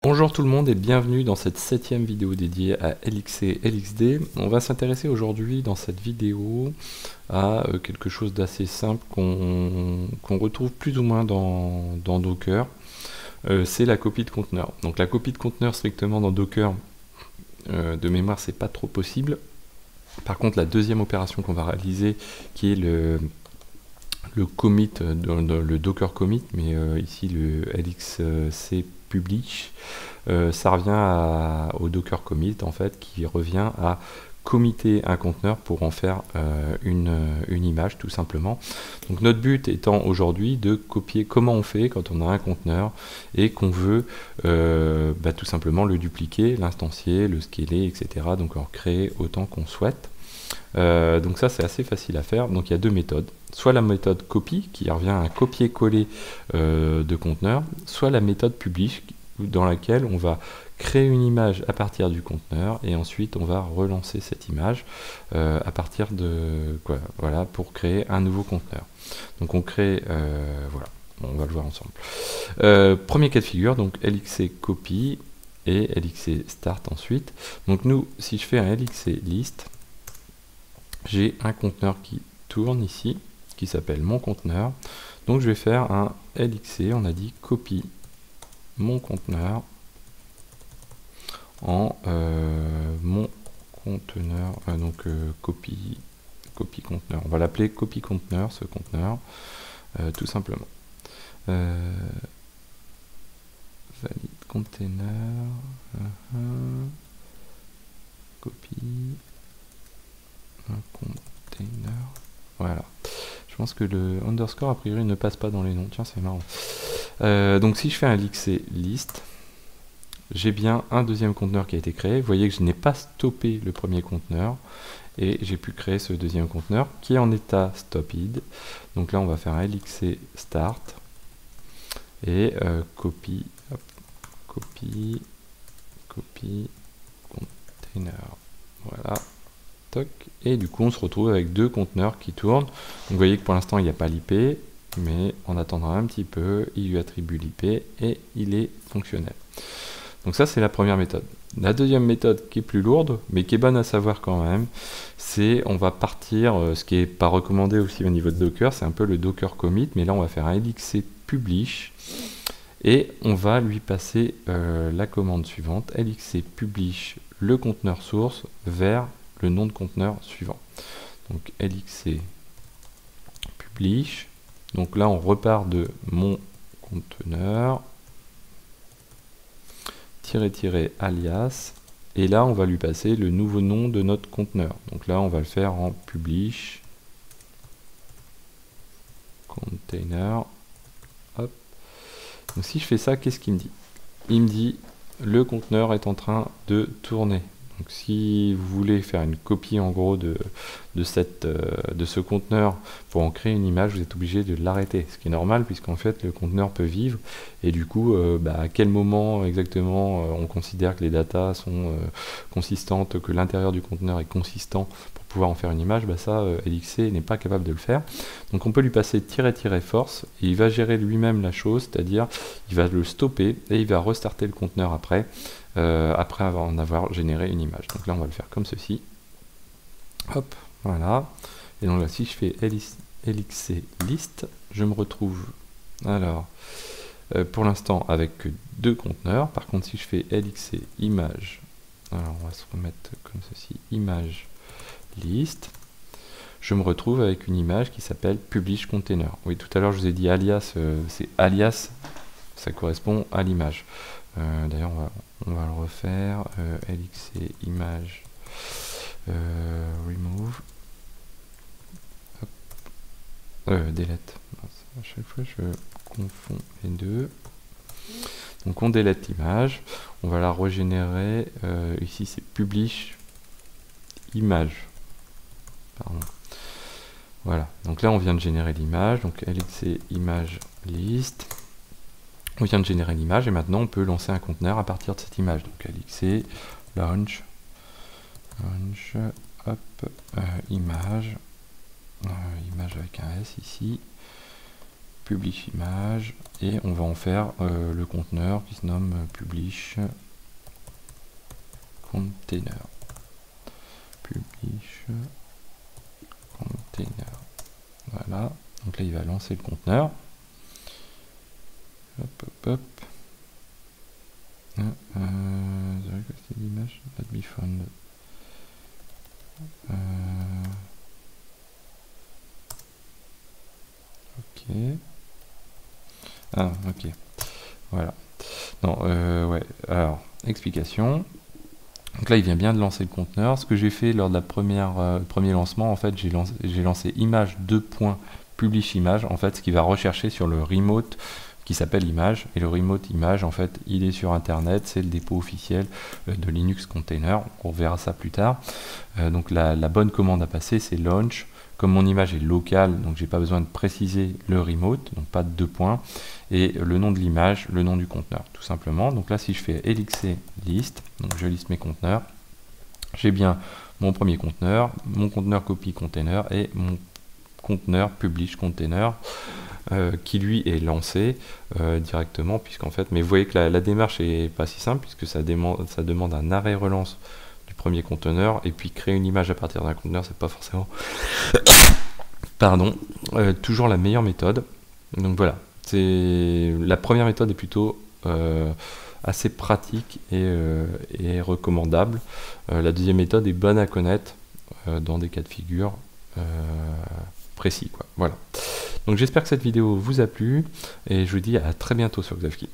Bonjour tout le monde et bienvenue dans cette 7e vidéo dédiée à LXC LXD. On va s'intéresser aujourd'hui dans cette vidéo à quelque chose d'assez simple qu'on retrouve plus ou moins dans Docker. C'est la copie de conteneur. Donc la copie de conteneur strictement dans Docker, de mémoire c'est pas trop possible. Par contre la deuxième opération qu'on va réaliser, qui est le commit, le Docker commit, mais ici le LXC publish, ça revient au Docker commit en fait, qui revient à committer un conteneur pour en faire une image tout simplement. Donc notre but étant aujourd'hui de copier comment on fait quand on a un conteneur et qu'on veut tout simplement le dupliquer, l'instancier, le scaler, etc. Donc en créer autant qu'on souhaite. Donc ça c'est assez facile à faire. Donc il y a deux méthodes, soit la méthode copy qui revient à copier-coller de conteneur, soit la méthode publish dans laquelle on va créer une image à partir du conteneur et ensuite on va relancer cette image à partir de voilà, pour créer un nouveau conteneur. Donc on crée voilà, on va le voir ensemble. Premier cas de figure, donc LXC copy et LXC start ensuite. Donc nous, si je fais un LXC list, j'ai un conteneur qui tourne ici, qui s'appelle mon conteneur. Donc je vais faire un LXC, on a dit copie mon conteneur en mon conteneur, copie conteneur. On va l'appeler copie conteneur, ce conteneur, tout simplement. Valide container, copie un container. Voilà. Je pense que le underscore a priori ne passe pas dans les noms. Tiens, c'est marrant. Donc si je fais un LXC list, j'ai bien un deuxième conteneur qui a été créé. Vous voyez que je n'ai pas stoppé le premier conteneur et j'ai pu créer ce deuxième conteneur qui est en état stopped. Donc là on va faire un LXC start et copy container. Voilà. Toc. Et du coup on se retrouve avec deux conteneurs qui tournent. Donc vous voyez que pour l'instant il n'y a pas l'IP, mais en attendant un petit peu, il lui attribue l'IP et il est fonctionnel. Donc ça c'est la première méthode. La deuxième méthode qui est plus lourde, mais qui est bonne à savoir quand même, c'est on va partir, ce qui n'est pas recommandé aussi au niveau de Docker, c'est un peu le Docker commit, mais là on va faire un LXC publish et on va lui passer la commande suivante, LXC publish le conteneur source vers le nom de conteneur suivant. Donc LXC publish. Donc là on repart de mon conteneur --alias et là on va lui passer le nouveau nom de notre conteneur. Donc là on va le faire en publish container. Hop. Donc si je fais ça, qu'est-ce qu'il me dit? Il me dit le conteneur est en train de tourner. Donc si vous voulez faire une copie en gros de ce conteneur pour en créer une image, vous êtes obligé de l'arrêter, ce qui est normal puisqu'en fait le conteneur peut vivre et du coup à quel moment exactement on considère que les datas sont consistantes, que l'intérieur du conteneur est consistant pour pouvoir en faire une image, ça LXC n'est pas capable de le faire. Donc on peut lui passer ---- force et il va gérer lui-même la chose, c'est-à-dire il va le stopper et il va restarter le conteneur après en avoir généré une image. Donc là on va le faire comme ceci. Hop, voilà. Et donc là si je fais LXC list, je me retrouve alors pour l'instant avec deux conteneurs. Par contre si je fais LXC image, alors on va se remettre comme ceci, image list, je me retrouve avec une image qui s'appelle publish container. Oui, tout à l'heure je vous ai dit alias, c'est alias, ça correspond à l'image. D'ailleurs on va le refaire, LXC image remove, delete. À chaque fois je confonds les deux. Donc on delete l'image, on va la régénérer, ici c'est publish image. Pardon. Voilà, donc là on vient de générer l'image, donc LXC image list. On vient de générer l'image et maintenant on peut lancer un conteneur à partir de cette image. Donc LXC launch, hop, image avec un S ici, publish image, et on va en faire le conteneur qui se nomme publish container. Publish container. Voilà, donc là il va lancer le conteneur. Hop, hop, hop. L'image not be found. Ok. Ah, ok. Voilà. Non, ouais. Alors, explication. Donc là, il vient bien de lancer le conteneur. Ce que j'ai fait lors de la premier lancement, en fait, j'ai lancé image 2.publish image, en fait, ce qui va rechercher sur le remote qui s'appelle image. Et le remote image, en fait, il est sur Internet. C'est le dépôt officiel de Linux Container. On verra ça plus tard. Donc la bonne commande à passer, c'est launch. Comme mon image est locale, donc j'ai pas besoin de préciser le remote, donc pas de 2 points, et le nom de l'image, le nom du conteneur, tout simplement. Donc là, si je fais elixir list, donc je liste mes conteneurs, j'ai bien mon premier conteneur, mon conteneur copy container et mon conteneur publish container qui lui est lancé directement, puisqu'en fait, mais vous voyez que la démarche est pas si simple, puisque ça demande un arrêt relance premier conteneur, et puis créer une image à partir d'un conteneur, c'est pas forcément pardon, toujours la meilleure méthode. Donc voilà, la première méthode est plutôt assez pratique et recommandable. La deuxième méthode est bonne à connaître dans des cas de figure précis, quoi. Voilà, donc j'espère que cette vidéo vous a plu et je vous dis à très bientôt sur Xavki.